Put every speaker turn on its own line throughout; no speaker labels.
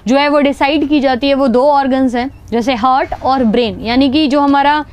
जो है वो डिसाइड की जाती है वो दो ऑर्गन्स हैं, जैसे हार्ट और ब्रेन। यानी कि जो हमारा,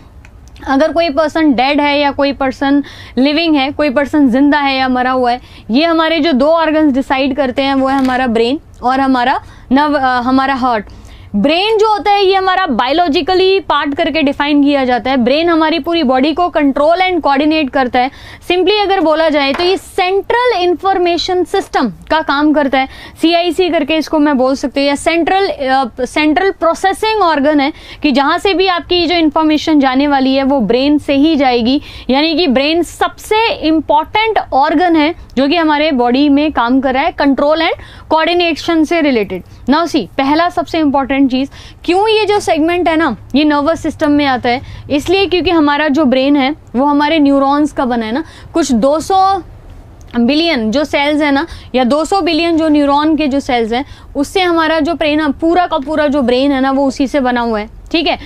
अगर कोई पर्सन डेड है या कोई पर्सन लिविंग है, कोई पर्सन जिंदा है या मरा हुआ है, ये हमारे जो दो ऑर्गन्स डिसाइड करते हैं वो है हमारा ब्रेन और हमारा हार्ट। ब्रेन जो होता है ये हमारा बायोलॉजिकली पार्ट करके डिफाइन किया जाता है। ब्रेन हमारी पूरी बॉडी को कंट्रोल एंड कोऑर्डिनेट करता है। सिंपली अगर बोला जाए तो ये सेंट्रल इंफॉर्मेशन सिस्टम का काम करता है, CIC करके इसको मैं बोल सकती हूँ, या सेंट्रल प्रोसेसिंग ऑर्गन है कि जहां से भी आपकी जो इंफॉर्मेशन जाने वाली है वो ब्रेन से ही जाएगी। यानी कि ब्रेन सबसे इंपॉर्टेंट ऑर्गन है जो कि हमारे बॉडी में काम कर रहा है कंट्रोल एंड कोऑर्डिनेशन से रिलेटेड। नाउ सी, पहला सबसे इंपॉर्टेंट चीज, क्यों ये जो सेगमेंट है ना ये नर्वस सिस्टम में आता है, इसलिए क्योंकि हमारा जो ब्रेन है वो हमारे न्यूरॉन्स का बना है ना। कुछ 200 बिलियन जो सेल्स है ना, या 200 बिलियन जो न्यूरॉन के जो सेल्स हैं, उससे हमारा जो ब्रेन, पूरा का पूरा जो ब्रेन है ना वो उसी से बना हुआ है। ठीक है,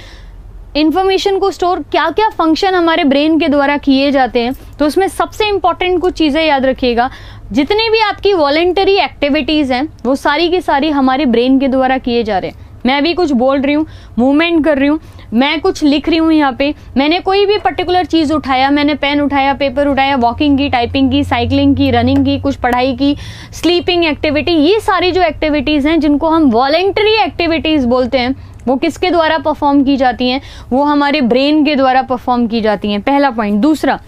इंफॉर्मेशन को स्टोर, क्या क्या फंक्शन हमारे ब्रेन के द्वारा किए जाते हैं, तो उसमें सबसे इंपॉर्टेंट कुछ चीजें याद रखिएगा। जितनी भी आपकी वॉलेंटरी एक्टिविटीज हैं वो सारी की सारी हमारे ब्रेन के द्वारा किए जा रहे हैं। मैं भी कुछ बोल रही हूँ, मूवमेंट कर रही हूँ, मैं कुछ लिख रही हूँ, यहाँ पे मैंने कोई भी पर्टिकुलर चीज उठाया, मैंने पेन उठाया, पेपर उठाया, वॉकिंग की, टाइपिंग की, साइकिलिंग की, रनिंग की, कुछ पढ़ाई की, स्लीपिंग एक्टिविटी, ये सारी जो एक्टिविटीज हैं जिनको हम वॉलेंटरी एक्टिविटीज बोलते हैं, वो किसके द्वारा परफॉर्म की जाती हैं? वो हमारे ब्रेन के द्वारा परफॉर्म की जाती हैं। पहला पॉइंट। दूसरा,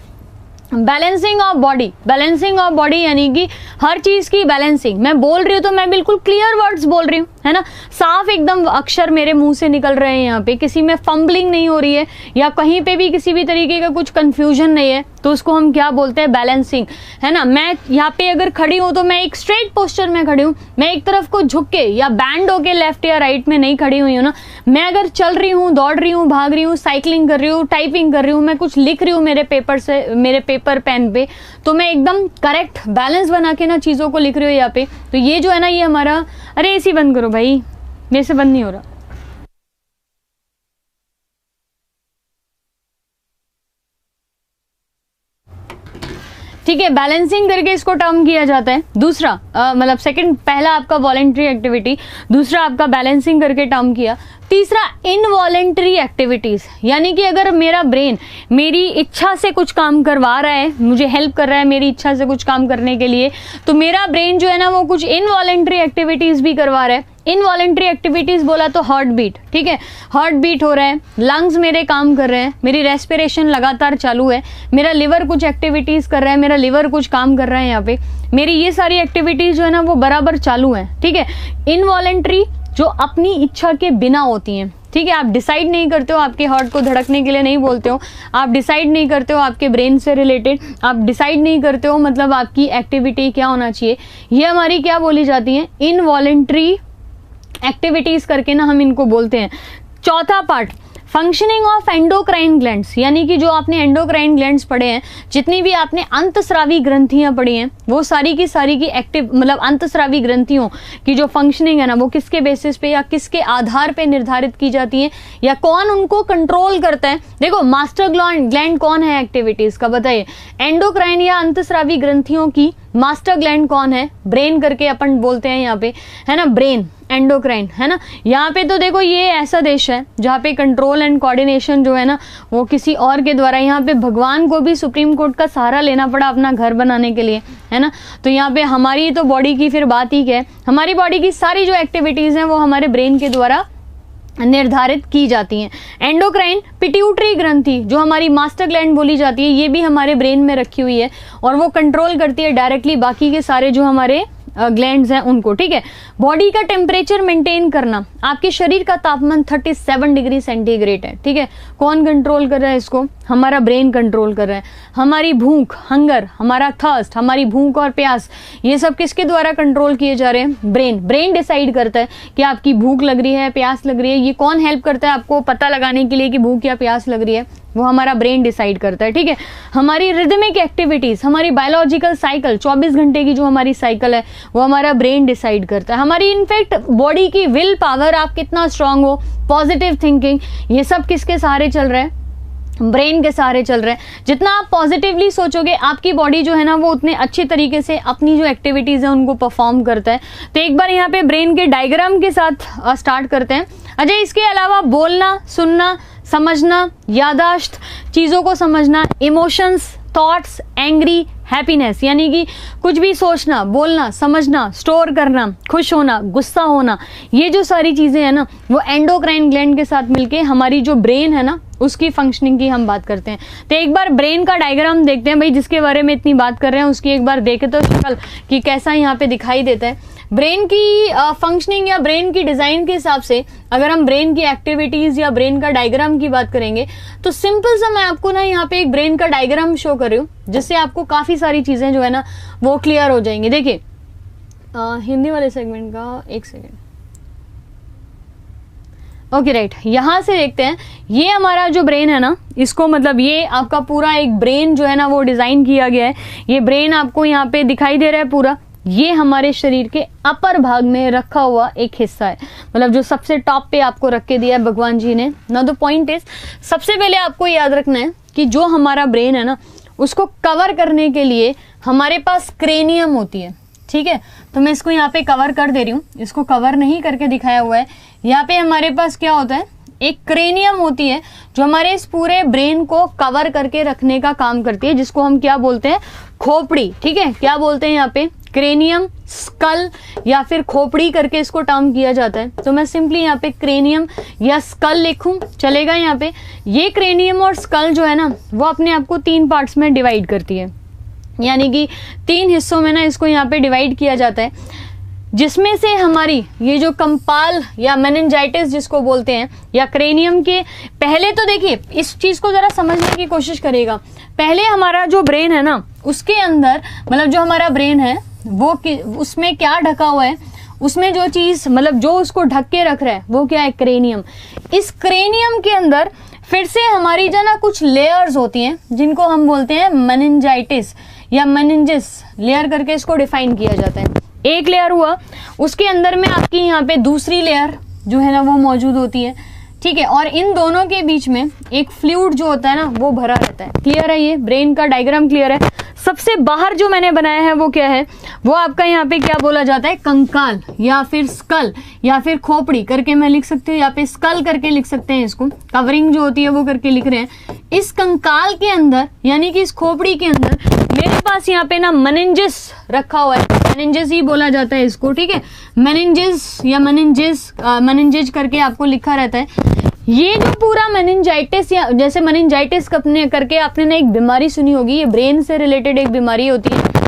balancing of body. Balancing of body यानी कि हर चीज की बैलेंसिंग। मैं बोल रही हूँ तो मैं बिल्कुल क्लियर वर्ड्स बोल रही हूँ, है ना, साफ एकदम अक्षर मेरे मुंह से निकल रहे हैं, यहाँ पे किसी में फंबलिंग नहीं हो रही है या कहीं पे भी किसी भी तरीके का कुछ कंफ्यूजन नहीं है, तो उसको हम क्या बोलते हैं? बैलेंसिंग, है ना। मैं यहाँ पे अगर खड़ी हूँ तो मैं एक स्ट्रेट पोस्चर में खड़ी हूँ, मैं एक तरफ को झुक के या बैंड होके लेफ्ट या राइट में नहीं खड़ी हुई हूँ ना। मैं अगर चल रही हूँ, दौड़ रही हूँ, भाग रही हूँ, साइकिलिंग कर रही हूँ, टाइपिंग कर रही हूँ, मैं कुछ लिख रही हूँ मेरे पेपर पेन पे, तो मैं एकदम करेक्ट बैलेंस बना के ना चीजों को लिख रही हूँ यहाँ पे। तो ये जो है ना, ये हमारा, अरे एसी बंद करो भाई, मेरे से बंद नहीं हो रहा। ठीक है, बैलेंसिंग करके इसको टर्म किया जाता है। दूसरा मतलब सेकंड, पहला आपका वॉलेंट्री एक्टिविटी, दूसरा आपका बैलेंसिंग करके टर्म किया। तीसरा इनवॉलेंट्री एक्टिविटीज, यानी कि अगर मेरा ब्रेन मेरी इच्छा से कुछ काम करवा रहा है, मुझे हेल्प कर रहा है मेरी इच्छा से कुछ काम करने के लिए, तो मेरा ब्रेन जो है ना वो कुछ इनवॉलेंट्री एक्टिविटीज भी करवा रहा है। इनवॉलेंट्री एक्टिविटीज बोला तो हार्ट बीट, ठीक है, हार्ट बीट हो रहा है, लंग्स मेरे काम कर रहे हैं, मेरी रेस्पिरेशन लगातार चालू है, मेरा लिवर कुछ एक्टिविटीज कर रहा है, मेरा लिवर कुछ काम कर रहा है, यहाँ पे मेरी ये सारी एक्टिविटीज जो है ना वो बराबर चालू है। ठीक है, इनवॉलेंट्री जो अपनी इच्छा के बिना होती हैं। ठीक है, आप डिसाइड नहीं करते हो, आपके हार्ट को धड़कने के लिए नहीं बोलते हो, आप डिसाइड नहीं करते हो आपके ब्रेन से रिलेटेड, आप डिसाइड नहीं करते हो मतलब आपकी एक्टिविटी क्या होना चाहिए, ये हमारी क्या बोली जाती है? इनवॉलेंट्री एक्टिविटीज करके ना हम इनको बोलते हैं। चौथा part, functioning of endocrine glands, यानी कि जो आपने एंडोक्राइन ग्लैंड्स पढ़े हैं, जितनी भी आपने अंतस्रावी ग्रंथियां पढ़ी हैं, वो सारी की एक्टिव मतलब अंतस्रावी ग्रंथियों की जो फंक्शनिंग है ना वो किसके बेसिस पे या किसके आधार पे निर्धारित की जाती है, या कौन उनको कंट्रोल करता है? देखो, मास्टर ग्लैंड कौन है एक्टिविटीज का, बताइए। एंडोक्राइन या अंतस्रावी ग्रंथियों की मास्टर ग्लैंड कौन है? ब्रेन करके अपन बोलते हैं यहाँ पे, है ना, ब्रेन, एंडोक्राइन, है ना। यहाँ पे तो देखो ये ऐसा देश है जहाँ पे कंट्रोल एंड कोऑर्डिनेशन जो है ना वो किसी और के द्वारा, यहाँ पे भगवान को भी सुप्रीम कोर्ट का सहारा लेना पड़ा अपना घर बनाने के लिए, है ना। तो यहाँ पे हमारी तो बॉडी की फिर बात ही क्या है, हमारी बॉडी की सारी जो एक्टिविटीज हैं वो हमारे ब्रेन के द्वारा निर्धारित की जाती हैं। एंडोक्राइन पिट्यूटरी ग्रंथि जो हमारी मास्टर ग्लैंड बोली जाती है, ये भी हमारे ब्रेन में रखी हुई है और वो कंट्रोल करती है डायरेक्टली बाकी के सारे जो हमारे ग्लैंड्स हैं उनको। ठीक है, बॉडी का टेम्परेचर मेंटेन करना, आपके शरीर का तापमान 37 डिग्री सेंटीग्रेड है। ठीक है, कौन कंट्रोल कर रहा है इसको? हमारा ब्रेन कंट्रोल कर रहा है। हमारी भूख, हंगर, हमारा थर्स्ट, हमारी भूख और प्यास, ये सब किसके द्वारा कंट्रोल किए जा रहे हैं? ब्रेन डिसाइड करता है कि आपकी भूख लग रही है, प्यास लग रही है। ये कौन हेल्प करता है आपको पता लगाने के लिए कि भूख या प्यास लग रही है? वो हमारा ब्रेन डिसाइड करता है। ठीक है, हमारी रिदमिक एक्टिविटीज, हमारी बायोलॉजिकल साइकिल, 24 घंटे की जो हमारी साइकिल है वो हमारा ब्रेन डिसाइड करता है। हमारी इनफैक्ट बॉडी की विल पावर, आप कितना स्ट्रांग हो, पॉजिटिव थिंकिंग, ये सब किसके सहारे चल रहा है? ब्रेन के सहारे चल रहे हैं। जितना आप पॉजिटिवली सोचोगे आपकी बॉडी जो है ना वो उतने अच्छे तरीके से अपनी जो एक्टिविटीज है उनको परफॉर्म करता है। तो एक बार यहाँ पे ब्रेन के डायग्राम के साथ स्टार्ट करते हैं। अच्छा, इसके अलावा बोलना, सुनना, समझना, यादाश्त, चीज़ों को समझना, इमोशंस, थॉट्स, एंग्री, हैप्पीनेस, यानी कि कुछ भी सोचना, बोलना, समझना, स्टोर करना, खुश होना, गुस्सा होना, ये जो सारी चीज़ें हैं ना वो एंडोक्राइन ग्लैंड के साथ मिलके हमारी जो ब्रेन है ना उसकी फंक्शनिंग की हम बात करते हैं। तो एक बार ब्रेन का डायग्राम देखते हैं भाई, जिसके बारे में इतनी बात कर रहे हैं उसकी एक बार देखे तो शक्ल कि कैसा यहाँ पे दिखाई देता है। ब्रेन की फंक्शनिंग या ब्रेन की डिज़ाइन के हिसाब से अगर हम ब्रेन की एक्टिविटीज़ या ब्रेन का डायग्राम की बात करेंगे तो सिंपल सा मैं आपको ना यहाँ पे एक ब्रेन का डायग्राम शो कर रही हूँ, जिससे आपको काफ़ी सारी चीज़ें जो है ना वो क्लियर हो जाएंगी। देखिए हिंदी वाले सेगमेंट का एक सेकेंड, ओके राइट, यहाँ से देखते हैं। ये हमारा जो ब्रेन है ना इसको मतलब ये आपका पूरा एक ब्रेन जो है ना वो डिज़ाइन किया गया है। ये ब्रेन आपको यहाँ पे दिखाई दे रहा है पूरा, ये हमारे शरीर के अपर भाग में रखा हुआ एक हिस्सा है, मतलब जो सबसे टॉप पे आपको रख के दिया है भगवान जी ने। नाउ द पॉइंट इज, सबसे पहले आपको याद रखना है कि जो हमारा ब्रेन है ना उसको कवर करने के लिए हमारे पास क्रेनियम होती है, ठीक है। तो मैं इसको यहाँ पे कवर कर दे रही हूँ, इसको कवर नहीं करके दिखाया हुआ है। यहाँ पे हमारे पास क्या होता है, एक क्रेनियम होती है जो हमारे इस पूरे ब्रेन को कवर करके रखने का काम करती है, जिसको हम क्या बोलते हैं, खोपड़ी, ठीक है। क्या बोलते हैं यहाँ पे, क्रेनियम, स्कल या फिर खोपड़ी करके इसको टर्म किया जाता है। तो मैं सिंपली यहाँ पे क्रेनियम या स्कल लिखूं चलेगा। यहाँ पे ये क्रेनियम और स्कल जो है ना वो अपने आप को 3 पार्ट्स में डिवाइड करती है, यानी कि 3 हिस्सों में ना इसको यहाँ पे डिवाइड किया जाता है, जिसमें से हमारी ये जो कंपाल या मेनिंजाइटिस जिसको बोलते हैं या क्रेनियम के पहले, तो देखिए इस चीज़ को ज़रा समझने की कोशिश करिएगा। पहले हमारा जो ब्रेन है ना उसके अंदर मतलब जो हमारा ब्रेन है वो उसमें क्या ढका हुआ है, उसमें जो चीज़ मतलब जो उसको ढक के रख रहा है वो क्या है, क्रेनियम। इस क्रेनियम के अंदर फिर से हमारी जो ना कुछ लेयर्स होती हैं जिनको हम बोलते हैं मेनिंजाइटिस या मेनिंजिस लेयर करके इसको डिफाइन किया जाता है। एक लेयर हुआ, उसके अंदर में आपकी यहाँ पे दूसरी लेयर जो है ना वो मौजूद होती है, ठीक है। और इन दोनों के बीच में एक फ्लूइड जो होता है ना वो भरा रहता है। क्लियर है, ये ब्रेन का डायग्राम क्लियर है। सबसे बाहर जो मैंने बनाया है वो क्या है, वो आपका यहाँ पे क्या बोला जाता है, कंकाल या फिर स्कल या फिर खोपड़ी करके मैं लिख सकती हूँ, यहाँ पे स्कल करके लिख सकते हैं, इसको कवरिंग जो होती है वो करके लिख रहे हैं। इस कंकाल के अंदर यानी कि इस खोपड़ी के अंदर मेरे पास यहाँ पे ना मेनिंजिस रखा हुआ है, मेनिंजिस ही बोला जाता है इसको, ठीक है। मेनिंजिस या मेनिंजिस करके आपको लिखा रहता है। ये जो पूरा मेनिंजाइटिस या जैसे मेनिंजाइटिस करके आपने ना एक बीमारी सुनी होगी, ये ब्रेन से रिलेटेड एक बीमारी होती है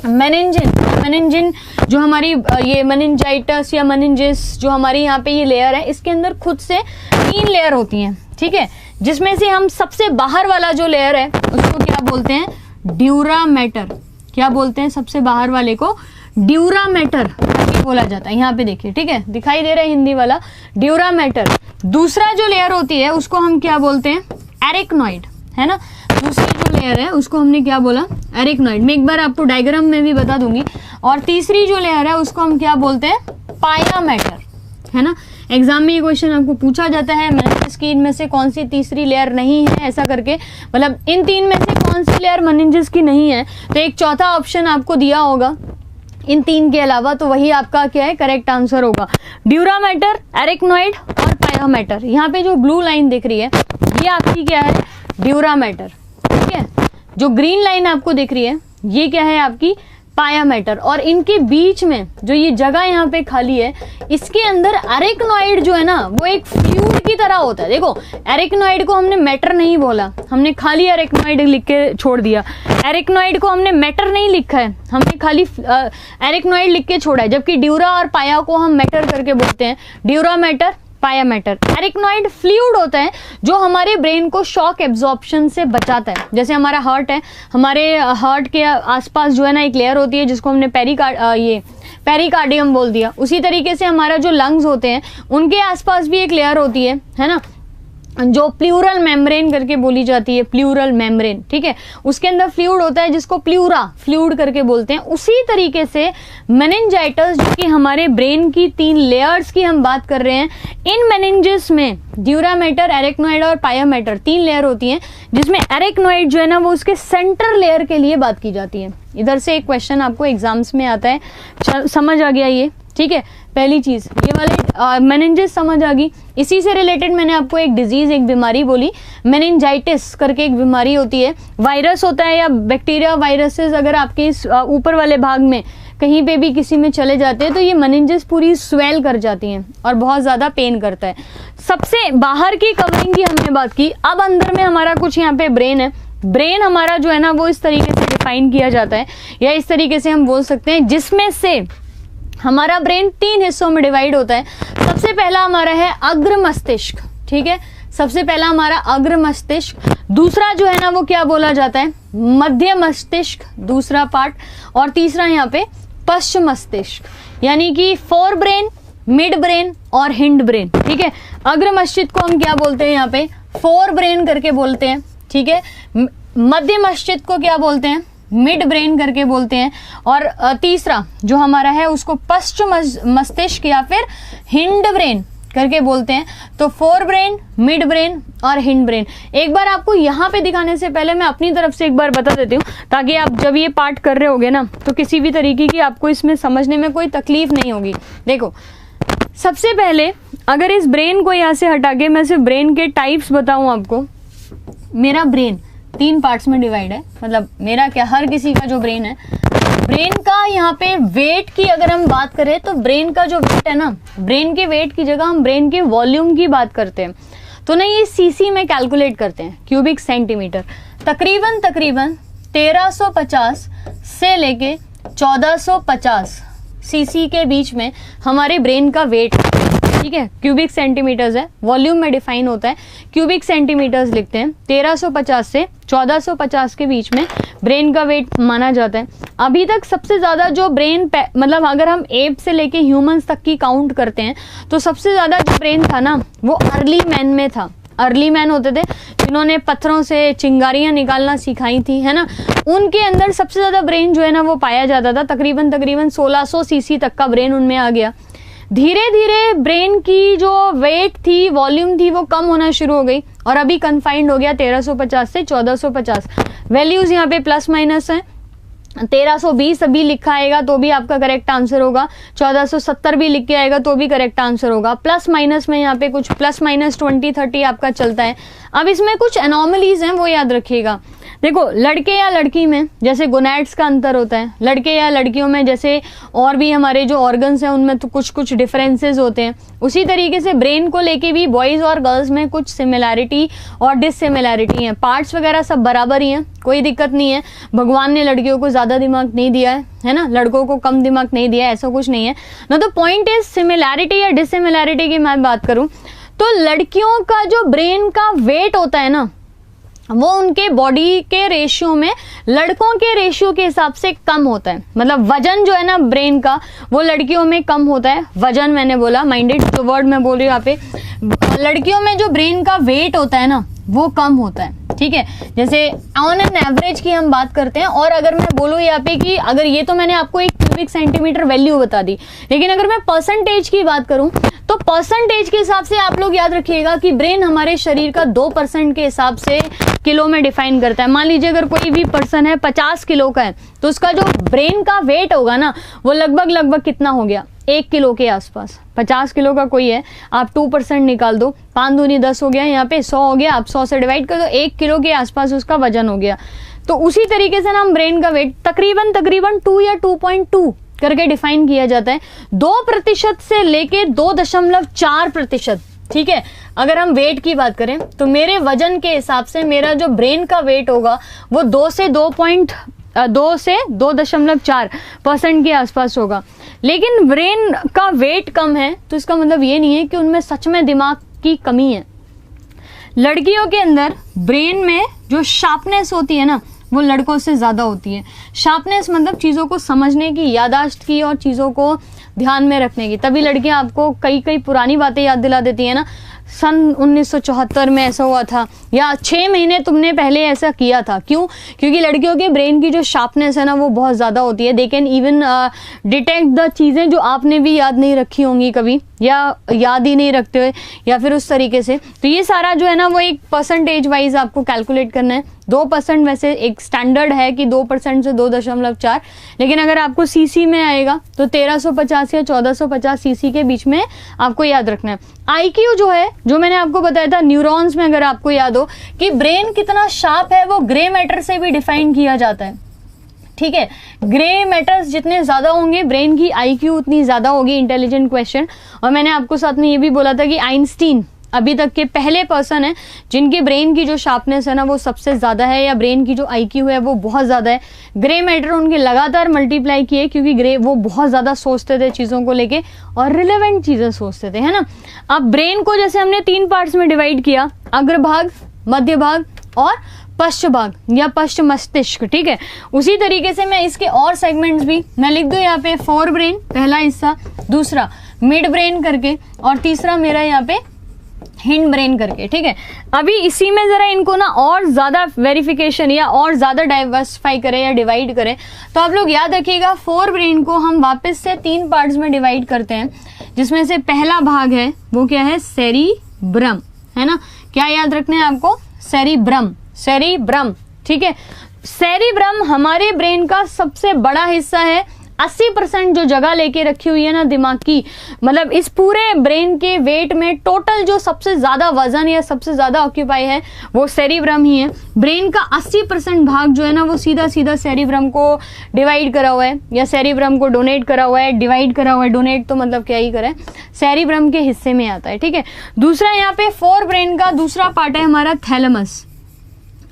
मेनिंजिन जो हमारी ये मेनिंजाइटिस या मेनिंजिस जो हमारी यहाँ पे ये लेयर है, इसके अंदर खुद से 3 लेयर होती हैं, ठीक है। जिसमें से हम सबसे बाहर वाला जो लेयर है उसको क्या बोलते हैं, ड्यूरा मैटर। क्या बोलते हैं, सबसे बाहर वाले को ड्यूरा मैटर बोला जाता है। यहाँ पे देखिए, ठीक है, दिखाई दे रहा है हिंदी वाला, ड्यूरा मैटर। दूसरा जो लेयर होती है उसको हम क्या बोलते हैं, एरिकनॉइड, है ना। दूसरी जो लेयर है उसको हमने क्या बोला, एरिकनॉइड। मैं एक बार आपको डायग्राम में भी बता दूंगी। और तीसरी जो लेयर है उसको हम क्या बोलते हैं, पाया मैटर, है ना। एग्जाम में ये क्वेश्चन आपको पूछा जाता है, मेनिंजिस की इनमें से कौन सी तीसरी लेयर नहीं है, ऐसा करके, मतलब इन 3 में से कौन सी लेयर मेनिंजिस की नहीं है, तो एक चौथा ऑप्शन आपको दिया होगा इन 3 के अलावा, तो वही आपका क्या है, करेक्ट आंसर होगा। ड्यूरा मैटर, एरिकनॉइड और पाया मैटर। यहाँ पे जो ब्लू लाइन दिख रही है ये आपकी क्या है, ड्यूरा मैटर, ठीक है। जो ग्रीन लाइन आपको दिख रही है ये क्या है, आपकी पाया मैटर। और इनके बीच में जो ये जगह यहाँ पे खाली है, इसके अंदर एरिकनॉइड जो है ना वो एक फ्लूइड की तरह होता है। देखो, एरिकनॉइड को हमने मैटर नहीं बोला, हमने खाली एरिकनॉइड लिख के छोड़ दिया। एरिकनॉइड को हमने मैटर नहीं लिखा है, हमने खाली एरिकनॉइड लिख के छोड़ा है। जबकि ड्यूरा और पाया को हम मैटर करके बोलते हैं, ड्यूरा मैटर, पाया मैटर। एरिकनॉइड फ्लूइड होता है जो हमारे ब्रेन को शॉक एब्जॉर्प्शन से बचाता है। जैसे हमारा हार्ट है, हमारे हार्ट के आसपास जो है ना एक लेयर होती है जिसको हमने पेरिकार्डियम बोल दिया। उसी तरीके से हमारा जो लंग्स होते हैं उनके आसपास भी एक लेयर होती है ना, जो प्लूरल मेम्ब्रेन करके बोली जाती है, प्लूरल मेम्ब्रेन, ठीक है। उसके अंदर फ्लूइड होता है जिसको प्लूरा फ्लूइड करके बोलते हैं। उसी तरीके से मेनिंजाइटिस जो कि हमारे ब्रेन की 3 लेयर्स की हम बात कर रहे हैं, इन मेनिंजेस में ड्यूरामेटर, एरेक्नोइड और पायोमेटर 3 लेयर होती हैं, जिसमें एरेक्नोइड जो है ना वो उसके सेंटर लेयर के लिए बात की जाती है। इधर से एक क्वेश्चन आपको एग्जाम्स में आता है, समझ आ गया ये, ठीक है। पहली चीज ये वाले मेनिंजेस समझ आ गई। इसी से रिलेटेड मैंने आपको एक डिजीज, एक बीमारी बोली, मेनिंजाइटिस करके एक बीमारी होती है। वायरस होता है या बैक्टीरिया, वायरसेस अगर आपके इस ऊपर वाले भाग में कहीं पे भी किसी में चले जाते हैं तो ये मेनिंजेस पूरी स्वेल कर जाती हैं और बहुत ज़्यादा पेन करता है। सबसे बाहर की कवरिंग की हमने बात की, अब अंदर में हमारा कुछ यहाँ पे ब्रेन है। ब्रेन हमारा जो है ना वो इस तरीके से डिफाइन किया जाता है, या इस तरीके से हम बोल सकते हैं, जिसमें से हमारा ब्रेन 3 हिस्सों में डिवाइड होता है। सबसे पहला हमारा है अग्र मस्तिष्क, ठीक है, सबसे पहला हमारा अग्र मस्तिष्क। दूसरा जो है ना वो क्या बोला जाता है, मध्य मस्तिष्क, दूसरा पार्ट। और तीसरा यहाँ पे पश्चिम मस्तिष्क, यानी कि फोर ब्रेन, मिड ब्रेन और हिंड ब्रेन, ठीक है। अग्र मस्तिष्क को हम क्या बोलते हैं, यहाँ पे फोर ब्रेन करके बोलते हैं, ठीक है। मध्य मस्तिष्क को क्या बोलते हैं, मिड ब्रेन करके बोलते हैं। और तीसरा जो हमारा है उसको पश्चिम मस्तिष्क या फिर हिंड ब्रेन करके बोलते हैं। तो फोर ब्रेन, मिड ब्रेन और हिंड ब्रेन। एक बार आपको यहाँ पे दिखाने से पहले मैं अपनी तरफ से एक बार बता देती हूँ, ताकि आप जब ये पार्ट कर रहे होगे ना तो किसी भी तरीके की आपको इसमें समझने में कोई तकलीफ नहीं होगी। देखो, सबसे पहले अगर इस ब्रेन को यहाँ से हटा के मैं सिर्फ ब्रेन के टाइप्स बताऊँ आपको, मेरा ब्रेन 3 पार्ट्स में डिवाइड है। मतलब मेरा क्या, हर किसी का जो ब्रेन है, ब्रेन का यहाँ पे वेट की अगर हम बात करें तो ब्रेन का जो वेट है ना, ब्रेन के वेट की जगह हम ब्रेन के वॉल्यूम की बात करते हैं तो ना ये सीसी में कैलकुलेट करते हैं, क्यूबिक सेंटीमीटर। तकरीबन 1350 से लेके 1450 सीसी के बीच में हमारे ब्रेन का वेट, ठीक है। क्यूबिक सेंटीमीटर्स है, वॉल्यूम में डिफाइन होता है, क्यूबिक सेंटीमीटर्स लिखते हैं। 1350 से 1450 के बीच में ब्रेन का वेट माना जाता है। अभी तक सबसे ज्यादा जो ब्रेन, मतलब अगर हम एप से लेके ह्यूमंस तक की काउंट करते हैं तो सबसे ज्यादा जो ब्रेन था ना वो अर्ली मैन में था। अर्ली मैन होते थे जिन्होंने पत्थरों से चिंगारियां निकालना सिखाई थी, है ना, उनके अंदर सबसे ज्यादा ब्रेन जो है ना वो पाया जाता था। तकरीबन 1600 सीसी तक का ब्रेन उनमें आ गया। धीरे धीरे ब्रेन की जो वेट थी, वॉल्यूम थी, वो कम होना शुरू हो गई और अभी कन्फाइंड हो गया 1350 से 1450। वैल्यूज यहाँ पे प्लस माइनस है। 1320 अभी लिखा आएगा तो भी आपका करेक्ट आंसर होगा, 1470 भी लिख के आएगा तो भी करेक्ट आंसर होगा। प्लस माइनस में यहाँ पे कुछ प्लस माइनस 20-30 आपका चलता है। अब इसमें कुछ एनॉमलीज हैं, वो याद रखिएगा। देखो, लड़के या लड़की में जैसे गोनैड्स का अंतर होता है, लड़के या लड़कियों में जैसे और भी हमारे जो ऑर्गन्स हैं उनमें तो कुछ कुछ डिफरेंसेस होते हैं। उसी तरीके से ब्रेन को लेके भी बॉयज और गर्ल्स में कुछ सिमिलैरिटी और डिससिमिलैरिटी है। पार्ट्स वगैरह सब बराबर ही हैं, कोई दिक्कत नहीं है। भगवान ने लड़कियों को ज्यादा दिमाग नहीं दिया है ना, लड़कों को कम दिमाग नहीं दिया है, ऐसा कुछ नहीं है ना। तो पॉइंट इज सिमिलैरिटी या डिससिमिलैरिटी की मैं बात करूं तो लड़कियों का जो ब्रेन का वेट होता है ना वो उनके बॉडी के रेशियो में लड़कों के रेशियो के हिसाब से कम होता है। मतलब वजन जो है ना ब्रेन का वो लड़कियों में कम होता है। वजन मैंने बोला, माइंडेड जो वर्ड मैं बोल रही हूँ यहाँ पे, लड़कियों में जो ब्रेन का वेट होता है ना वो कम होता है, ठीक है। जैसे ऑन एन एवरेज की हम बात करते हैं। और अगर मैं बोलूँ यहाँ पे कि अगर ये तो मैंने आपको एक क्यूबिक सेंटीमीटर वैल्यू बता दी, लेकिन अगर मैं परसेंटेज की बात करूं तो परसेंटेज के हिसाब से आप लोग याद रखिएगा कि ब्रेन हमारे शरीर का 2% के हिसाब से किलो में डिफाइन करता है। मान लीजिए अगर कोई भी पर्सन है 50 किलो का है तो उसका जो ब्रेन का वेट होगा ना वो लगभग कितना हो गया, 1 किलो के आसपास। 50 किलो का कोई है, आप 2% निकाल दो, 5 दूनी 10 हो गया, यहाँ पे 100 हो गया, आप 100 से डिवाइड कर दो, 1 किलो के आसपास उसका वजन हो गया। तो उसी तरीके से ना हम ब्रेन का वेट तकरीबन 2 या 2.2 करके डिफाइन किया जाता है। 2% से लेके 2.4%, ठीक है। अगर हम वेट की बात करें तो मेरे वजन के हिसाब से मेरा जो ब्रेन का वेट होगा वो 2 से 2.4% के आसपास होगा। लेकिन ब्रेन का वेट कम है तो इसका मतलब ये नहीं है कि उनमें सच में दिमाग की कमी है। लड़कियों के अंदर ब्रेन में जो शार्पनेस होती है ना वो लड़कों से ज्यादा होती है। शार्पनेस मतलब चीजों को समझने की, यादाश्त की और चीजों को ध्यान में रखने की। तभी लड़कियां आपको कई पुरानी बातें याद दिला देती है ना। सन 1974 में ऐसा हुआ था, या 6 महीने तुमने पहले ऐसा किया था। क्यों? क्योंकि लड़कियों के ब्रेन की जो शार्पनेस है ना वो बहुत ज़्यादा होती है। They can even detect the चीज़ें जो आपने भी याद नहीं रखी होंगी कभी, या याद ही नहीं रखते हुए, या फिर उस तरीके से। तो ये सारा जो है ना वो एक परसेंटेज वाइज आपको कैलकुलेट करना है। 2% वैसे एक स्टैंडर्ड है कि 2% से 2.4, लेकिन अगर आपको सीसी में आएगा तो 1350 या 1450 सीसी के बीच में आपको याद रखना है। आईक्यू जो है, जो मैंने आपको बताया था न्यूरॉन्स में, अगर आपको याद हो कि ब्रेन कितना शार्प है, वो ग्रे मैटर से भी डिफाइन किया जाता है। ठीक है, ग्रे मैटर्स जितने ज्यादा होंगे ब्रेन की आईक्यू उतनी ज्यादा होगी। Intelligent question. और मैंने आपको साथ में ये भी बोला था कि आइंस्टीन अभी तक के पहले पर्सन है जिनके ब्रेन की जो शार्पनेस है ना वो सबसे ज्यादा है, या ब्रेन की जो आईक्यू है वो बहुत ज्यादा है। ग्रे मैटर उनके लगातार मल्टीप्लाई किए, क्योंकि वो बहुत ज्यादा सोचते थे चीजों को लेके और रिलेवेंट चीजें सोचते थे, है ना। अब ब्रेन को जैसे हमने 3 पार्ट्स में डिवाइड किया, अग्रभाग, मध्य भाग और पश्च भाग या पश्च मस्तिष्क। ठीक है, उसी तरीके से मैं इसके और सेगमेंट्स भी मैं लिख दूं यहाँ पे। फोर ब्रेन पहला हिस्सा, दूसरा मिड ब्रेन करके, और तीसरा मेरा यहाँ पे हिंड ब्रेन करके। ठीक है, अभी इसी में जरा इनको ना और ज्यादा वेरिफिकेशन या और ज्यादा डाइवर्सिफाई करें या डिवाइड करें, तो आप लोग याद रखिएगा फोर ब्रेन को हम वापस से 3 पार्ट्स में डिवाइड करते हैं, जिसमें से पहला भाग है वो क्या है, सेरिब्रम, है ना। क्या याद रखना है आपको, सेरिब्रम, सेरिब्रम। ठीक है, सेरिब्रम हमारे ब्रेन का सबसे बड़ा हिस्सा है। 80% जो जगह लेके रखी हुई है ना दिमाग की, मतलब इस पूरे ब्रेन के वेट में टोटल जो सबसे ज्यादा वजन या सबसे ज्यादा ऑक्यूपाई है वो सेरिब्रम ही है। ब्रेन का 80% भाग जो है ना वो सीधा सीधा सेरिब्रम को डिवाइड करा हुआ है, या सेरिब्रम को डोनेट करा हुआ है। डिवाइड करा हुआ है, डोनेट तो मतलब क्या ही करें, सेरिब्रम के हिस्से में आता है। ठीक है, दूसरा यहाँ पे फोर ब्रेन का दूसरा पार्ट है हमारा थैलेमस।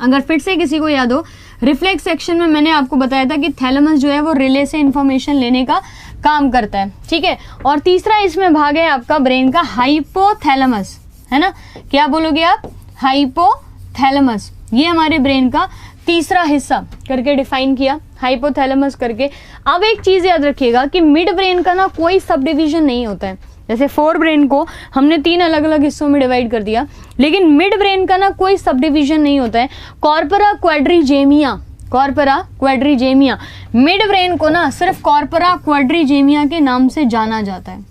अगर फिर से किसी को याद हो, रिफ्लेक्स सेक्शन में मैंने आपको बताया था कि थैलेमस जो है वो रिले से इंफॉर्मेशन लेने का काम करता है। ठीक है, और तीसरा इसमें भाग है आपका ब्रेन का हाइपोथैलेमस, है ना। क्या बोलोगे आप, हाइपोथैलेमस। ये हमारे ब्रेन का तीसरा हिस्सा करके डिफाइन किया, हाइपोथैलेमस करके। अब एक चीज याद रखिएगा कि मिड ब्रेन का ना कोई सब डिविजन नहीं होता है। जैसे फोर ब्रेन को हमने 3 अलग अलग हिस्सों में डिवाइड कर दिया, लेकिन मिड ब्रेन का ना कोई सब डिविजन नहीं होता है। कॉर्पोरा क्वाड्रिजेमिया, कॉर्पोरा क्वाड्रिजेमिया, मिड ब्रेन को ना सिर्फ कॉर्पोरा क्वाड्रिजेमिया के नाम से जाना जाता है।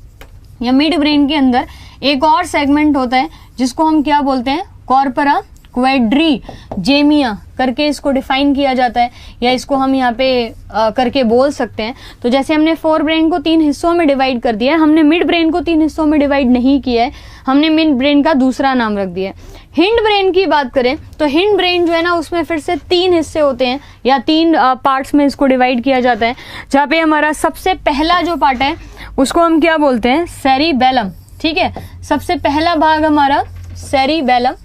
या मिड ब्रेन के अंदर एक और सेगमेंट होता है जिसको हम क्या बोलते हैं, कॉर्पोरा क्वाड्रिजेमिया करके इसको डिफाइन किया जाता है, या इसको हम यहाँ पे करके बोल सकते हैं। तो जैसे हमने फोर ब्रेन को 3 हिस्सों में डिवाइड कर दिया है, हमने मिड ब्रेन को 3 हिस्सों में डिवाइड नहीं किया है, हमने मिड ब्रेन का दूसरा नाम रख दिया है। हिंड ब्रेन की बात करें तो हिंड ब्रेन जो है ना उसमें फिर से 3 हिस्से होते हैं, या 3 पार्ट्स में इसको डिवाइड किया जाता है। जहाँ पे हमारा सबसे पहला जो पार्ट है उसको हम क्या बोलते हैं, सेरिबेलम। ठीक है, सबसे पहला भाग हमारा सेरिबेलम।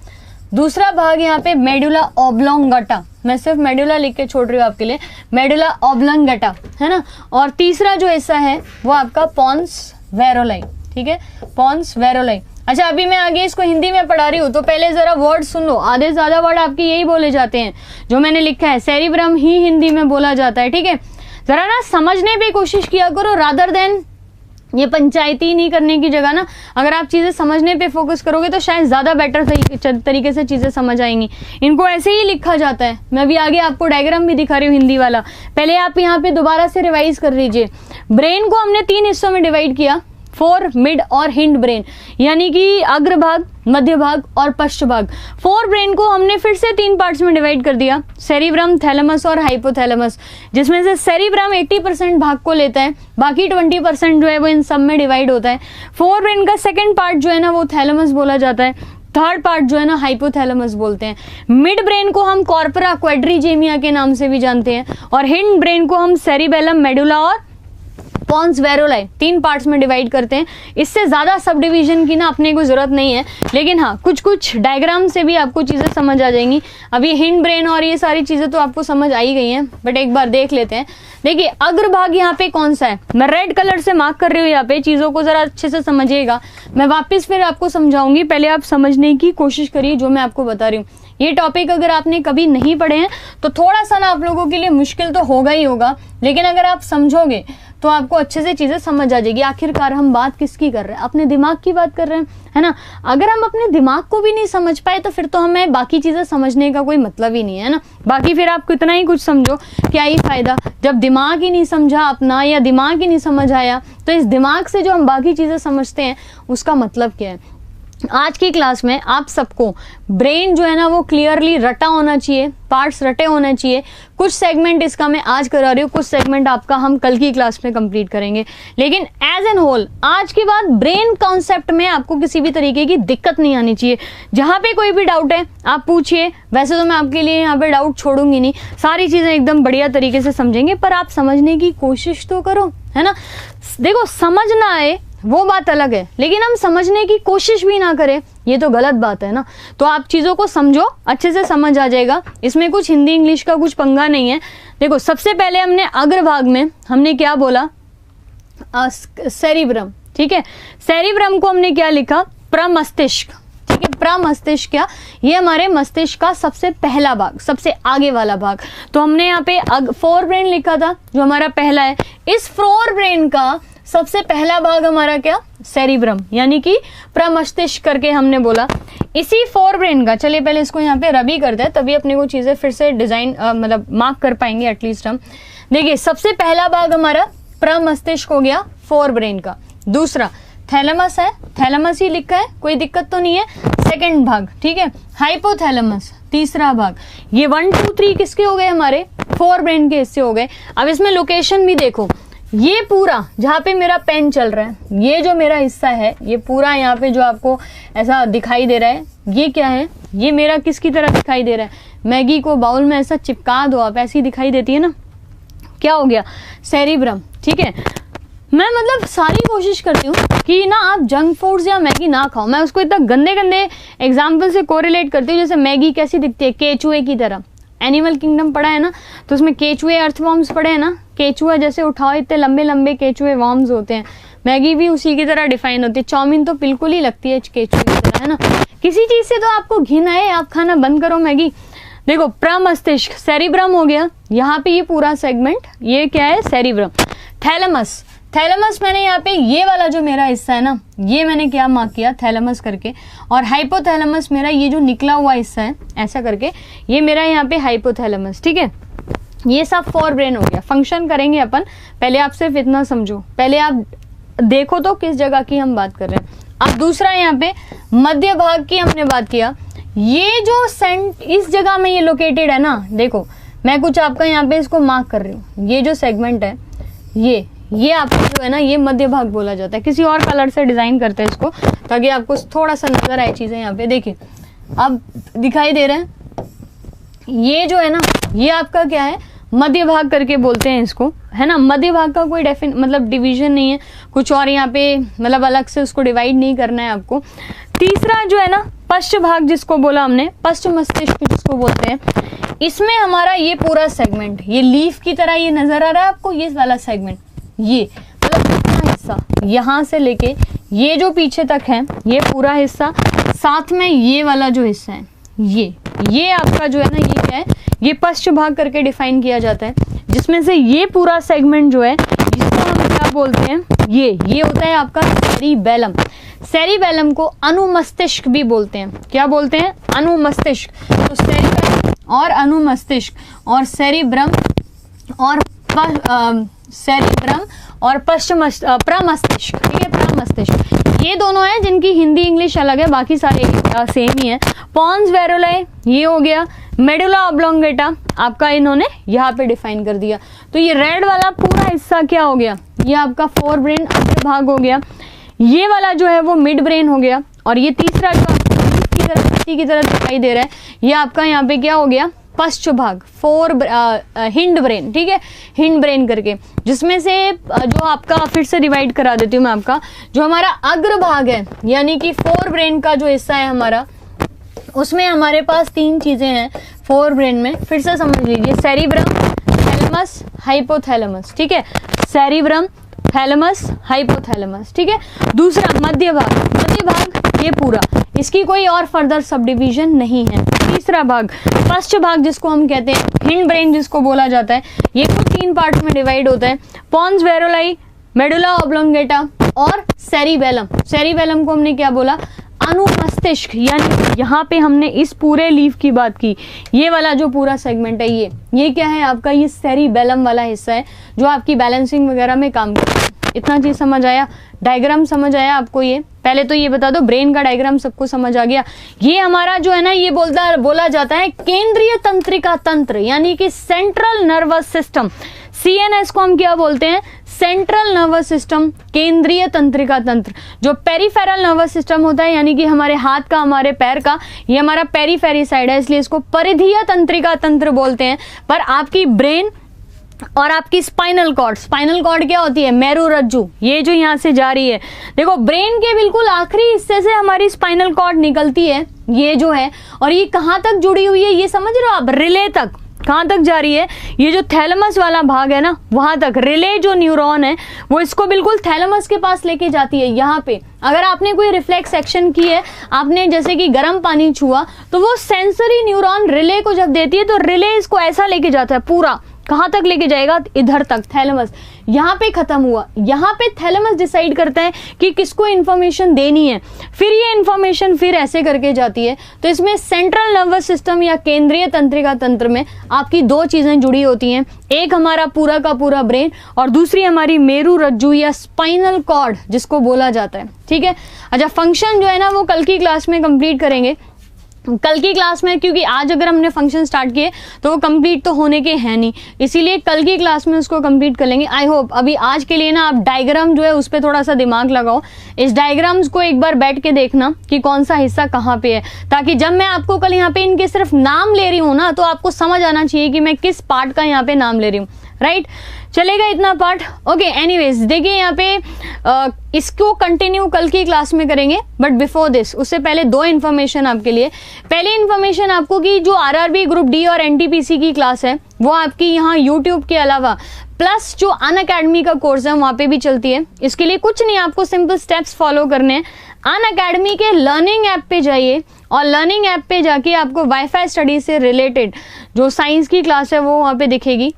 दूसरा भाग यहाँ पे मेडुला ऑब्लोंगेटा, मैं सिर्फ मेडुला लिख के छोड़ रही हूँ आपके लिए, मेडुला ऑब्लोंगेटा, है ना। और तीसरा जो हिस्सा है वो आपका पॉन्स वेरोलाई। ठीक है, पॉन्स वेरोलाई। अच्छा, अभी मैं आगे इसको हिंदी में पढ़ा रही हूँ तो पहले जरा वर्ड सुन लो। आधे से ज्यादा वर्ड आपके यही बोले जाते हैं जो मैंने लिखा है, सेरिब्रम ही हिंदी में बोला जाता है। ठीक है, जरा ना समझने पे कोशिश किया करो, रादर देन ये पंचायती नहीं करने की जगह ना अगर आप चीजें समझने पे फोकस करोगे तो शायद ज्यादा बेटर तरीके से चीजें समझ आएंगी। इनको ऐसे ही लिखा जाता है। मैं भी आगे आपको डायग्राम भी दिखा रही हूँ हिंदी वाला, पहले आप यहाँ पे दोबारा से रिवाइज कर लीजिए। ब्रेन को हमने 3 हिस्सों में डिवाइड किया, फोर, मिड और हिंड ब्रेन, यानी कि अग्रभाग, मध्य भाग और पश्च भाग। फोर ब्रेन को हमने फिर से 3 पार्ट्स में डिवाइड कर दिया, सेरिब्रम, थैलेमस और हाइपोथैलेमस, जिसमें से सेरिब्रम 80% भाग को लेता है, बाकी 20% जो है वो इन सब में डिवाइड होता है। फोर ब्रेन का सेकंड पार्ट जो है ना वो थैलेमस बोला जाता है, थर्ड पार्ट जो है ना हाइपोथैलेमस बोलते हैं। मिड ब्रेन को हम कॉर्पोरा क्वाड्रिजेमिया के नाम से भी जानते हैं, और हिंड ब्रेन को हम सेरिबेलम, मेडुला और पॉन्स वेरोलाई 3 पार्ट्स में डिवाइड करते हैं। इससे ज्यादा सब डिवीजन की ना अपने को जरूरत नहीं है, लेकिन हाँ कुछ कुछ डायग्राम से भी आपको चीजें समझ आ जाएंगी। अभी हिंड ब्रेन और ये सारी चीजें तो आपको समझ आ ही गई हैं, बट एक बार देख लेते हैं। देखिए अग्रभाग यहाँ पे कौन सा है, मैं रेड कलर से मार्क कर रही हूँ यहाँ पे, चीजों को जरा अच्छे से समझिएगा। मैं वापस फिर आपको समझाऊंगी, पहले आप समझने की कोशिश करिए जो मैं आपको बता रही हूँ। ये टॉपिक अगर आपने कभी नहीं पढ़े हैं तो थोड़ा सा ना आप लोगों के लिए मुश्किल तो होगा ही होगा, लेकिन अगर आप समझोगे तो आपको अच्छे से चीजें समझ आ जाएगी। आखिरकार हम बात किसकी कर रहे हैं, अपने दिमाग की बात कर रहे हैं, है ना। अगर हम अपने दिमाग को भी नहीं समझ पाए तो फिर तो हमें बाकी चीजें समझने का कोई मतलब ही नहीं है ना। बाकी फिर आप कितना ही कुछ समझो, क्या ही फायदा, जब दिमाग ही नहीं समझा अपना या दिमाग ही नहीं समझ आया तो इस दिमाग से जो हम बाकी चीजें समझते हैं उसका मतलब क्या है। आज की क्लास में आप सबको ब्रेन जो है ना वो क्लियरली रटा होना चाहिए, पार्ट्स रटे होने चाहिए। कुछ सेगमेंट इसका मैं आज करा रही हूँ, कुछ सेगमेंट आपका हम कल की क्लास में कंप्लीट करेंगे, लेकिन एज एन होल आज के बाद ब्रेन कॉन्सेप्ट में आपको किसी भी तरीके की दिक्कत नहीं आनी चाहिए। जहाँ पे कोई भी डाउट है आप पूछिए, वैसे तो मैं आपके लिए यहाँ पे डाउट छोड़ूंगी नहीं, सारी चीजें एकदम बढ़िया तरीके से समझेंगे, पर आप समझने की कोशिश तो करो, है ना। देखो समझ ना आए वो बात अलग है, लेकिन हम समझने की कोशिश भी ना करें ये तो गलत बात है ना। तो आप चीजों को समझो, अच्छे से समझ आ जाएगा, इसमें कुछ हिंदी इंग्लिश का कुछ पंगा नहीं है। देखो सबसे पहले हमने अग्रभाग में हमने क्या बोला, सेरिब्रम, ठीक है। सेरिब्रम को हमने क्या लिखा, प्रमस्तिष्क, ठीक है। प्रमस्तिष्क क्या, ये हमारे मस्तिष्क का सबसे पहला भाग, सबसे आगे वाला भाग। तो हमने यहाँ पे फोर ब्रेन लिखा था जो हमारा पहला है। इस फोर ब्रेन का सबसे पहला भाग हमारा क्या, सेरिब्रम, यानी कि प्रमस्तिष्क करके हमने बोला। इसी फोर ब्रेन का, चलिए पहले इसको यहाँ पे रबी करते हैं तभी अपने को चीजें फिर से डिजाइन मतलब मार्क कर पाएंगे एटलीस्ट हम। देखिए सबसे पहला भाग हमारा प्रमस्तिष्क हो गया फोर ब्रेन का। दूसरा थैलेमस है, थैलेमस ही लिखा है, कोई दिक्कत तो नहीं है। सेकंड भाग, ठीक है, हाइपोथैलेमस तीसरा भाग। ये 1 2 3 किसके हो गए, हमारे फोर ब्रेन के हिस्से हो गए। अब इसमें लोकेशन भी देखो, ये पूरा जहाँ पे मेरा पेन चल रहा है, ये जो मेरा हिस्सा है, ये पूरा यहाँ पे जो आपको ऐसा दिखाई दे रहा है, ये क्या है, ये मेरा किसकी तरह दिखाई दे रहा है, मैगी को बाउल में ऐसा चिपका दो आप, ऐसी दिखाई देती है ना, क्या हो गया, सेरिब्रम, ठीक है। मैं मतलब सारी कोशिश करती हूँ कि ना आप जंक फूड्स या मैगी ना खाओ, मैं उसको इतना गंदे गंदे एग्जाम्पल से कोरिलेट करती हूँ। जैसे मैगी कैसी दिखती है, केचुए की तरह। एनिमल किंगडम पढ़ा है ना, तो उसमें केचुए अर्थवॉर्म्स पढ़े हैं ना, केचुआ जैसे उठाओ इतने लंबे लंबे केचुए वॉर्म्स होते हैं। मैगी भी उसी की तरह डिफाइन होती है। चाउमीन तो बिल्कुल ही लगती है केचुए की तरह, है ना। किसी चीज से तो आपको घिन आए, आप खाना बंद करो मैगी। देखो प्रमस्तिष्क सेरिब्रम हो गया, यहाँ पे ये पूरा सेगमेंट, ये क्या है, सेरिब्रम। थैलेमस, थैलेमस मैंने यहाँ पे ये वाला जो मेरा हिस्सा है ना, ये मैंने क्या मार्क किया, थैलेमस करके। और हाइपोथैलेमस मेरा ये जो निकला हुआ हिस्सा है ऐसा करके, ये मेरा यहाँ पे हाइपोथैलेमस, ठीक है। ये सब फोर ब्रेन हो गया। फंक्शन करेंगे अपन, पहले आप सिर्फ इतना समझो, पहले आप देखो तो किस जगह की हम बात कर रहे हैं। अब दूसरा यहाँ पे मध्य भाग की हमने बात किया, ये जो इस जगह में ये लोकेटेड है ना, देखो मैं कुछ आपका यहाँ पे इसको मार्क कर रही हूँ। ये जो सेगमेंट है ये आपको जो है ना, ये मध्य भाग बोला जाता है। किसी और कलर से डिजाइन करते हैं इसको ताकि आपको थोड़ा सा नजर आए चीजें। यहाँ पे देखिए अब दिखाई दे रहे हैं, ये जो है ना, ये आपका क्या है, मध्य भाग करके बोलते हैं इसको, है ना। मध्य भाग का कोई मतलब डिवीजन नहीं है कुछ और यहाँ पे, मतलब अलग से उसको डिवाइड नहीं करना है आपको। तीसरा जो है ना, पश्च भाग जिसको बोला हमने, पश्च मस्तिष्क जिसको बोलते हैं, इसमें हमारा ये पूरा सेगमेंट, ये लीफ की तरह ये नजर आ रहा है आपको, ये वाला सेगमेंट, ये मतलब इतना हिस्सा यहाँ से लेके ये जो पीछे तक है, ये पूरा हिस्सा, साथ में ये वाला जो हिस्सा है, ये आपका जो है ना, ये क्या है, ये पश्च भाग करके डिफाइन किया जाता है। जिसमें से ये पूरा सेगमेंट जो है, जिसको हम क्या बोलते हैं, ये होता है आपका सेरिबेलम। सेरिबेलम को अनुमस्तिष्क भी बोलते हैं। क्या बोलते हैं, अनुमस्तिष्क। तो सेरिबेलम और अनुमस्तिष्क और सेरिब्रम और सेरिब्रम और प्रमस्तिष्क, ठीक है, प्रमस्तिष्क, ये दोनों हैं जिनकी हिंदी इंग्लिश अलग है, बाकी सारे सेम ही है। पॉन्स वेरुलाe ये हो गया, मेडुला ऑब्लोंगेटा आपका इन्होंने यहाँ पे डिफाइन कर दिया। तो ये रेड वाला पूरा हिस्सा क्या हो गया, ये आपका फोर ब्रेन अग्र भाग हो गया। ये वाला जो है वो मिड ब्रेन हो गया, और ये तीसरा जो की तरह दिखाई दे रहा है, ये आपका यहाँ पे क्या हो गया, पश्च भाग, हिंड ब्रेन, ठीक है, हिंड ब्रेन करके, जिसमें से जो आपका फिर से डिवाइड करा देती हूँ मैं आपका, जो हमारा अग्र भाग है यानी कि फोर ब्रेन का जो हिस्सा है हमारा, उसमें हमारे पास तीन चीजें हैं फोर ब्रेन में, फिर से समझ लीजिए, सेरिब्रम, थैलेमस, हाइपोथैलेमस, ठीक है, सेरिब्रम, थैलेमस, हाइपोथैलेमस, ठीक है। दूसरा मध्य भाग, ये पूरा, इसकी कोई और फर्दर सब डिवीजन नहीं है। तीसरा भाग, फर्स्ट भाग जिसको हम कहते हैं हिंड ब्रेन जिसको बोला जाता है, ये कुल 3 पार्ट में डिवाइड होता है, पॉन्स वेरोलाई, मेडुला ऑब्लोंगेटा और सेरिबेलम। सेरिबेलम को हमने क्या बोला, अनुमस्तिष्क, यानी यहाँ पे हमने इस पूरे लीफ की बात की, ये वाला जो पूरा सेगमेंट है ये क्या है आपका, ये सेरिबेलम वाला हिस्सा है जो आपकी बैलेंसिंग वगैरह में काम करता है। इतना चीज समझ आया, डायग्राम समझ आया आपको? ये पहले तो ये बता दो, ब्रेन का डायग्राम सबको समझ आ गया। ये हमारा जो है ना, ये बोला जाता है केंद्रीय तंत्रिका तंत्र, यानी कि सेंट्रल नर्वस सिस्टम। CNS को हम क्या बोलते हैं, सेंट्रल नर्वस सिस्टम, केंद्रीय तंत्रिका तंत्र। जो पेरिफेरल नर्वस सिस्टम होता है, यानी कि हमारे हाथ का, हमारे पैर का, ये हमारा पेरीफेरी साइड है, इसलिए इसको परिधीय तंत्रिका तंत्र बोलते हैं। पर आपकी ब्रेन और आपकी स्पाइनल कॉर्ड क्या होती है, मेरुरज्जु, ये जो यहाँ से जा रही है, देखो ब्रेन के बिल्कुल आखिरी हिस्से से हमारी स्पाइनल कॉर्ड निकलती है, ये जो है, और ये कहाँ तक जुड़ी हुई है, ये समझ रहे हो आप, रिले तक। कहाँ तक जा रही है, ये जो थैलेमस वाला भाग है ना, वहां तक। रिले जो न्यूरॉन है वो इसको बिल्कुल थैलेमस के पास लेके जाती है। यहाँ पे अगर आपने कोई रिफ्लेक्स एक्शन की है, आपने जैसे कि गर्म पानी छुआ, तो वो सेंसरी न्यूरॉन रिले को जब देती है तो रिले इसको ऐसा लेके जाता है पूरा। कहाँ तक लेके जाएगा, इधर तक, थैलेमस। यहाँ पे खत्म हुआ, यहाँ पे थैलेमस डिसाइड करता है कि किसको इन्फॉर्मेशन देनी है, फिर ये इन्फॉर्मेशन फिर ऐसे करके जाती है। तो इसमें सेंट्रल नर्वस सिस्टम या केंद्रीय तंत्रिका तंत्र में आपकी 2 चीजें जुड़ी होती हैं, एक हमारा पूरा का पूरा ब्रेन और दूसरी हमारी मेरुरज्जु या स्पाइनल कॉर्ड जिसको बोला जाता है। ठीक है, अच्छा फंक्शन जो है ना वो कल की क्लास में कंप्लीट करेंगे। कल की क्लास में, क्योंकि आज अगर हमने फंक्शन स्टार्ट किए तो वो कंप्लीट तो होने के हैं नहीं, इसीलिए कल की क्लास में उसको कंप्लीट कर लेंगे। आई होप अभी आज के लिए ना आप डायग्राम जो है उस पर थोड़ा सा दिमाग लगाओ, इस डायग्राम्स को एक बार बैठ के देखना कि कौन सा हिस्सा कहाँ पे है, ताकि जब मैं आपको कल यहाँ पे इनके सिर्फ नाम ले रही हूँ ना, तो आपको समझ आना चाहिए कि मैं किस पार्ट का यहाँ पे नाम ले रही हूँ। राइट, चलेगा इतना पार्ट? ओके, एनीवेज देखिए यहाँ पे इसको कंटिन्यू कल की क्लास में करेंगे, बट बिफोर दिस, उससे पहले 2 इन्फॉर्मेशन आपके लिए। पहली इन्फॉर्मेशन आपको कि जो RRB ग्रुप डी और NTPC की क्लास है वो आपकी यहाँ यूट्यूब के अलावा प्लस जो अनअकैडमी का कोर्स है वहाँ पे भी चलती है। इसके लिए कुछ नहीं, आपको सिंपल स्टेप्स फॉलो करने हैं। अनअकैडमी के लर्निंग ऐप पे जाइए और लर्निंग ऐप पे जाके आपको वाईफाई स्टडी से रिलेटेड जो साइंस की क्लास है वो वहाँ पे दिखेगी।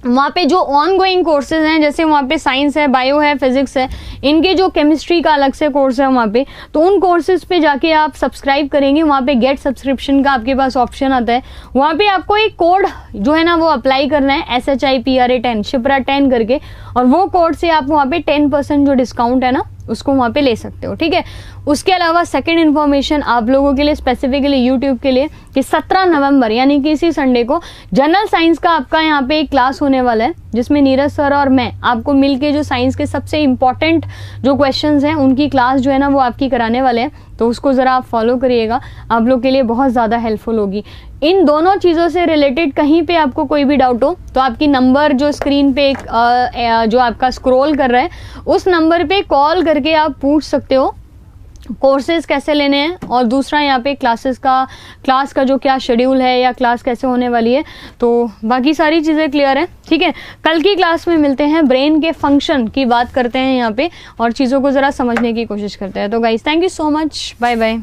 वहाँ पे जो ऑन गोइंग कोर्सेज हैं, जैसे वहाँ पे साइंस है, बायो है, फिजिक्स है, इनके जो केमिस्ट्री का अलग से कोर्स है वहाँ पे, तो उन कोर्सेज पे जाके आप सब्सक्राइब करेंगे, वहाँ पे गेट सब्सक्रिप्शन का आपके पास ऑप्शन आता है। वहाँ पे आपको एक कोड जो है ना वो अप्लाई करना है, SHIPRA10 शिप्रा 10 करके, और वो कोड से आप वहाँ पे 10% जो डिस्काउंट है ना उसको वहाँ पे ले सकते हो। ठीक है, उसके अलावा सेकंड इन्फॉर्मेशन आप लोगों के लिए स्पेसिफिकली यूट्यूब के लिए कि 17 नवंबर यानी कि इसी संडे को जनरल साइंस का आपका यहाँ पे एक क्लास होने वाला है, जिसमें नीरज सर और मैं आपको मिलके जो साइंस के सबसे इंपॉर्टेंट जो क्वेश्चंस हैं उनकी क्लास जो है ना वो आपकी कराने वाले हैं। तो उसको ज़रा आप फॉलो करिएगा, आप लोग के लिए बहुत ज़्यादा हेल्पफुल होगी। इन दोनों चीज़ों से रिलेटेड कहीं पे आपको कोई भी डाउट हो तो आपकी नंबर जो स्क्रीन पे जो आपका स्क्रॉल कर रहा है उस नंबर पे कॉल करके आप पूछ सकते हो कोर्सेज कैसे लेने हैं, और दूसरा यहाँ पे क्लास का जो क्या शेड्यूल है या क्लास कैसे होने वाली है। तो बाकी सारी चीज़ें क्लियर है। ठीक है, कल की क्लास में मिलते हैं, ब्रेन के फंक्शन की बात करते हैं यहाँ पे और चीज़ों को ज़रा समझने की कोशिश करते हैं। तो guys thank you so much, bye bye.